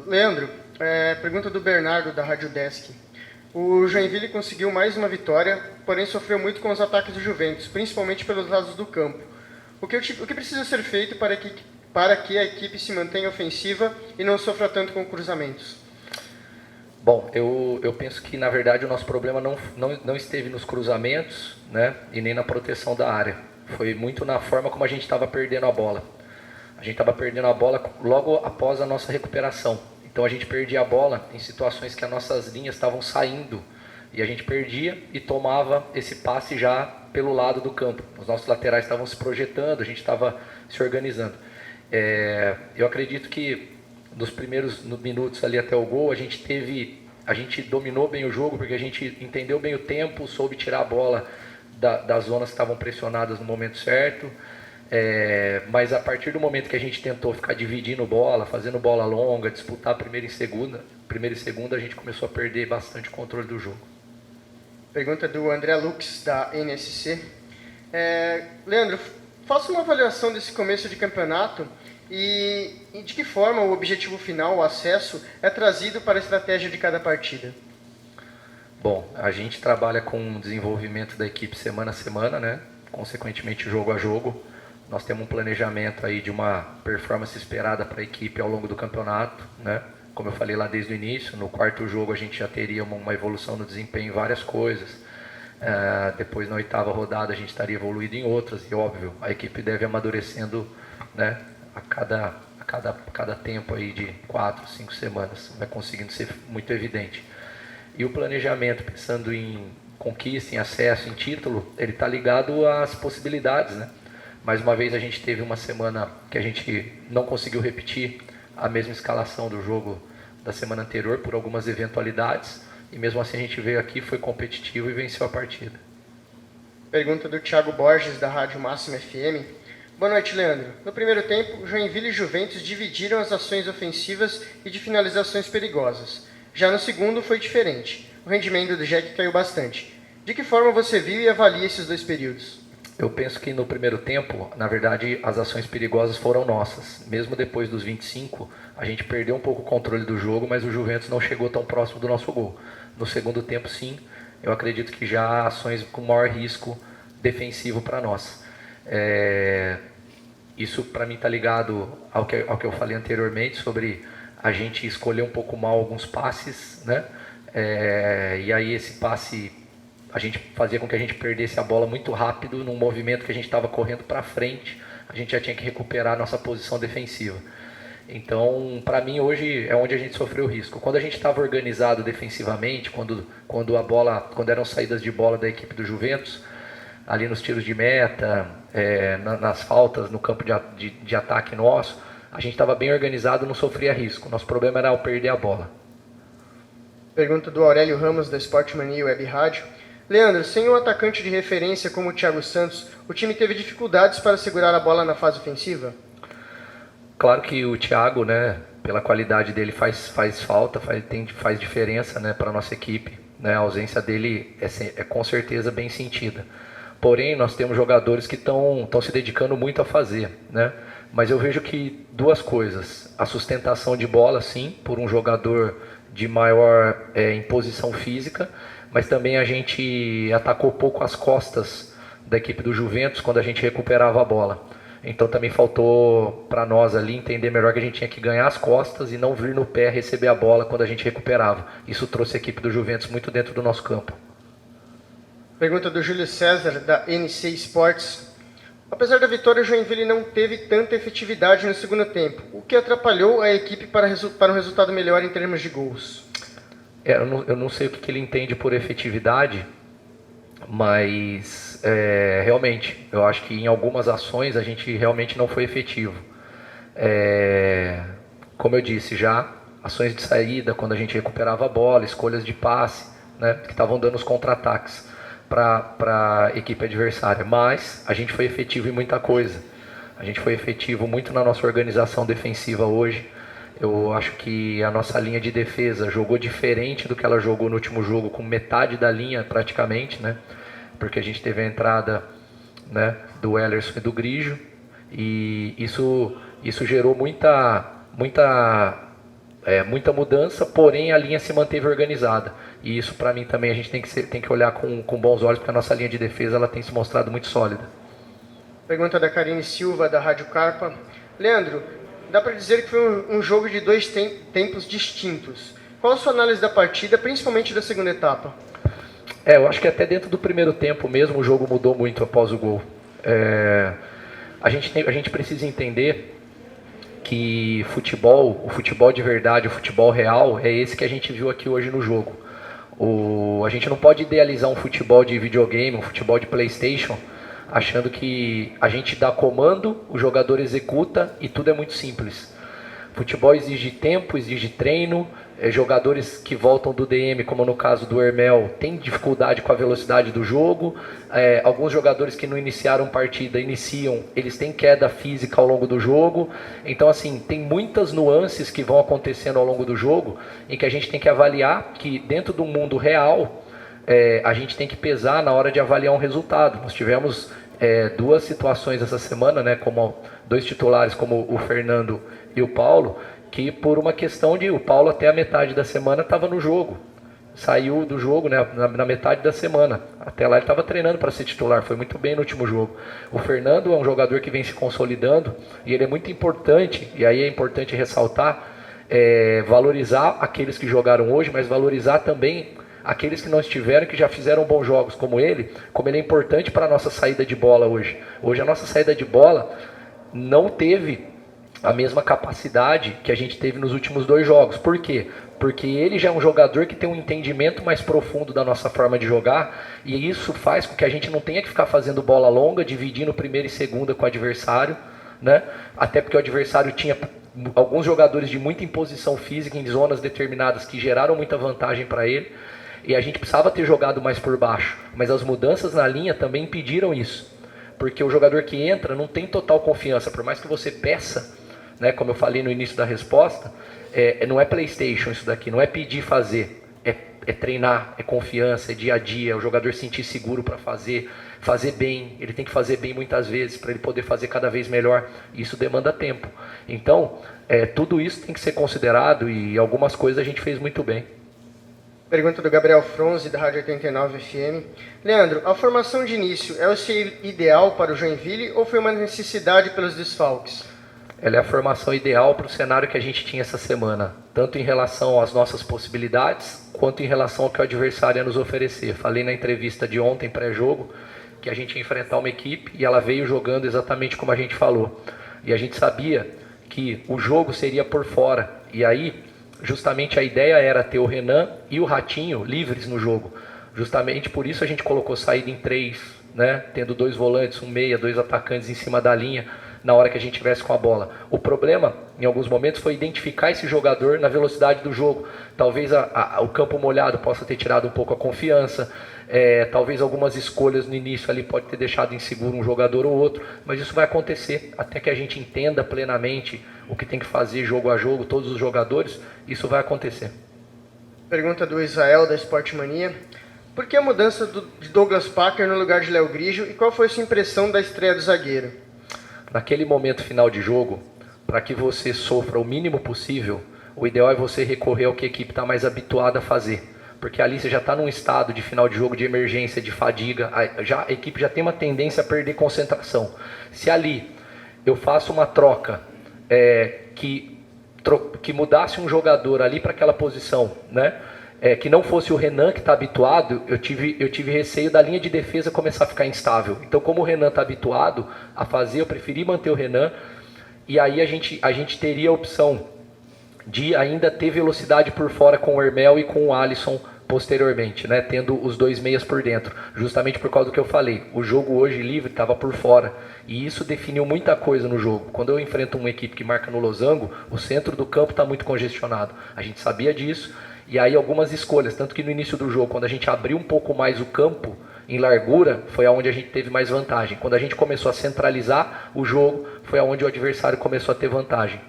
Leandro, pergunta do Bernardo, da Rádio Desk. O Joinville conseguiu mais uma vitória, porém sofreu muito com os ataques do Juventus, principalmente pelos lados do campo. O que precisa ser feito para que a equipe se mantenha ofensiva e não sofra tanto com cruzamentos? Bom, eu penso que, na verdade, o nosso problema não esteve nos cruzamentos, né, e nem na proteção da área. Foi muito na forma como a gente estava perdendo a bola. A gente estava perdendo a bola logo após a nossa recuperação. Então a gente perdia a bola em situações que as nossas linhas estavam saindo. E a gente perdia e tomava esse passe já pelo lado do campo. Os nossos laterais estavam se projetando, a gente estava se organizando. Eu acredito que nos primeiros minutos ali até o gol, a gente dominou bem o jogo, porque a gente entendeu bem o tempo, soube tirar a bola das zonas que estavam pressionadas no momento certo. Mas a partir do momento que a gente tentou ficar dividindo bola, fazendo bola longa, disputar primeira e segunda, a gente começou a perder bastante o controle do jogo. Pergunta do André Lux, da NSC. Leandro, faça uma avaliação desse começo de campeonato e de que forma o objetivo final, o acesso, é trazido para a estratégia de cada partida. Bom, a gente trabalha com o desenvolvimento da equipe semana a semana, né? Consequentemente jogo a jogo. Nós temos um planejamento aí de uma performance esperada para a equipe ao longo do campeonato, né? Como eu falei lá desde o início, no quarto jogo a gente já teria uma evolução no desempenho em várias coisas. Depois na oitava rodada a gente estaria evoluído em outras. E óbvio, a equipe deve amadurecendo, né, a cada tempo aí de 4, 5 semanas. Vai conseguindo ser muito evidente. E o planejamento, pensando em conquista, em acesso, em título, ele está ligado às possibilidades, né? Mais uma vez a gente teve uma semana que a gente não conseguiu repetir a mesma escalação do jogo da semana anterior por algumas eventualidades, e mesmo assim a gente veio aqui, foi competitivo e venceu a partida. Pergunta do Thiago Borges, da Rádio Máxima FM. Boa noite, Leandro. No primeiro tempo, Joinville e Juventus dividiram as ações ofensivas e de finalizações perigosas. Já no segundo foi diferente. O rendimento do Jack caiu bastante. De que forma você viu e avalia esses dois períodos? Eu penso que no primeiro tempo, na verdade, as ações perigosas foram nossas. Mesmo depois dos 25, a gente perdeu um pouco o controle do jogo, mas o Juventus não chegou tão próximo do nosso gol. No segundo tempo, sim, eu acredito que já há ações com maior risco defensivo para nós. Isso para mim está ligado ao que eu falei anteriormente sobre a gente escolher um pouco mal alguns passes, né? E aí esse passe a gente fazia com que a gente perdesse a bola muito rápido num movimento que a gente estava correndo para frente, a gente já tinha que recuperar a nossa posição defensiva. Então, para mim, hoje é onde a gente sofreu risco. Quando a gente estava organizado defensivamente, quando eram saídas de bola da equipe do Juventus, ali nos tiros de meta, nas faltas, no campo de ataque nosso, a gente estava bem organizado, não sofria risco. Nosso problema era ao perder a bola. Pergunta do Aurélio Ramos, da Sportmania Web Rádio. Leandro, sem um atacante de referência como o Thiago Santos, o time teve dificuldades para segurar a bola na fase ofensiva? Claro que o Thiago, né, pela qualidade dele, faz falta, faz diferença, né, para a nossa equipe. Né, a ausência dele é com certeza bem sentida. Porém, nós temos jogadores que estão se dedicando muito a fazer. Né? Mas eu vejo que duas coisas. A sustentação de bola, sim, por um jogador de maior imposição física, mas também a gente atacou pouco as costas da equipe do Juventus quando a gente recuperava a bola. Então também faltou para nós ali entender melhor que a gente tinha que ganhar as costas e não vir no pé receber a bola quando a gente recuperava. Isso trouxe a equipe do Juventus muito dentro do nosso campo. Pergunta do Júlio César, da NC Sports. Apesar da vitória, o Joinville não teve tanta efetividade no segundo tempo, o que atrapalhou a equipe para um resultado melhor em termos de gols. Eu não sei o que ele entende por efetividade, mas realmente, eu acho que em algumas ações a gente realmente não foi efetivo. Como eu disse já, ações de saída, quando a gente recuperava a bola, escolhas de passe, né, que estavam dando os contra-ataques para a equipe adversária. Mas a gente foi efetivo em muita coisa. A gente foi efetivo muito na nossa organização defensiva hoje. Eu acho que a nossa linha de defesa jogou diferente do que ela jogou no último jogo, com metade da linha praticamente, né? Porque a gente teve a entrada, né, do Ellerson e do Grigio, e isso gerou muita muita mudança, porém a linha se manteve organizada. E isso para mim também a gente tem que olhar com bons olhos, porque a nossa linha de defesa ela tem se mostrado muito sólida. Pergunta da Karine Silva, da Rádio Carpa. Leandro, dá para dizer que foi um jogo de dois tempos distintos. Qual a sua análise da partida, principalmente da segunda etapa? Eu acho que até dentro do primeiro tempo mesmo o jogo mudou muito após o gol. A gente precisa entender que o futebol de verdade, o futebol real, é esse que a gente viu aqui hoje no jogo. A gente não pode idealizar um futebol de videogame, um futebol de PlayStation, achando que a gente dá comando, o jogador executa e tudo é muito simples. Futebol exige tempo, exige treino, jogadores que voltam do DM, como no caso do Hermel, têm dificuldade com a velocidade do jogo, alguns jogadores que não iniciaram partida, iniciam, eles têm queda física ao longo do jogo, então assim, tem muitas nuances que vão acontecendo ao longo do jogo, em que a gente tem que avaliar que dentro do mundo real, a gente tem que pesar na hora de avaliar um resultado. Nós tivemos duas situações essa semana, né, como dois titulares, como o Fernando e o Paulo, que por uma questão de o Paulo até a metade da semana estava no jogo, saiu do jogo, né, na metade da semana, até lá ele estava treinando para ser titular, foi muito bem no último jogo. O Fernando é um jogador que vem se consolidando e ele é muito importante, e aí é importante ressaltar, valorizar aqueles que jogaram hoje, mas valorizar também aqueles que não estiveram, que já fizeram bons jogos como ele é importante para a nossa saída de bola hoje. Hoje a nossa saída de bola não teve a mesma capacidade que a gente teve nos últimos dois jogos. Por quê? Porque ele já é um jogador que tem um entendimento mais profundo da nossa forma de jogar, e isso faz com que a gente não tenha que ficar fazendo bola longa, dividindo primeira e segunda com o adversário, né? Até porque o adversário tinha alguns jogadores de muita imposição física em zonas determinadas que geraram muita vantagem para ele, e a gente precisava ter jogado mais por baixo, mas as mudanças na linha também impediram isso, porque o jogador que entra não tem total confiança, por mais que você peça, né, como eu falei no início da resposta, não é PlayStation isso daqui, não é pedir fazer, é treinar, é confiança, é dia a dia, é o jogador sentir seguro para fazer bem, ele tem que fazer bem muitas vezes para ele poder fazer cada vez melhor, isso demanda tempo. Então, tudo isso tem que ser considerado e algumas coisas a gente fez muito bem. Pergunta do Gabriel Fronzi, da Rádio 89 FM. Leandro, a formação de início é o seu ideal para o Joinville ou foi uma necessidade pelos desfalques? Ela é a formação ideal para o cenário que a gente tinha essa semana, tanto em relação às nossas possibilidades, quanto em relação ao que o adversário ia nos oferecer. Falei na entrevista de ontem, pré-jogo, que a gente ia enfrentar uma equipe e ela veio jogando exatamente como a gente falou. E a gente sabia que o jogo seria por fora. E aí, justamente a ideia era ter o Renan e o Ratinho livres no jogo. Justamente por isso a gente colocou saída em 3, né? Tendo 2 volantes, um meia, 2 atacantes em cima da linha, na hora que a gente tivesse com a bola. O problema, em alguns momentos, foi identificar esse jogador na velocidade do jogo. Talvez o campo molhado possa ter tirado um pouco a confiança, talvez algumas escolhas no início ali pode ter deixado inseguro um jogador ou outro, mas isso vai acontecer até que a gente entenda plenamente o que tem que fazer jogo a jogo, todos os jogadores, isso vai acontecer. Pergunta do Israel, da Sportmania. Por que a mudança de Douglas Packer no lugar de Léo Grigio e qual foi a sua impressão da estreia do zagueiro? Naquele momento final de jogo, para que você sofra o mínimo possível, o ideal é você recorrer ao que a equipe está mais habituada a fazer. Porque ali você já está num estado de final de jogo de emergência, de fadiga, a equipe já tem uma tendência a perder concentração. Se ali eu faço uma troca que mudasse um jogador ali para aquela posição, né? Que não fosse o Renan que está habituado, eu tive receio da linha de defesa começar a ficar instável. Então, como o Renan está habituado a fazer, eu preferi manter o Renan. E aí a gente teria a opção de ainda ter velocidade por fora com o Hermel e com o Alisson posteriormente, né? Tendo os 2 meias por dentro. Justamente por causa do que eu falei. O jogo hoje livre estava por fora. E isso definiu muita coisa no jogo. Quando eu enfrento uma equipe que marca no losango, o centro do campo está muito congestionado. A gente sabia disso. E aí algumas escolhas, tanto que no início do jogo, quando a gente abriu um pouco mais o campo em largura, foi aonde a gente teve mais vantagem. Quando a gente começou a centralizar o jogo, foi aonde o adversário começou a ter vantagem.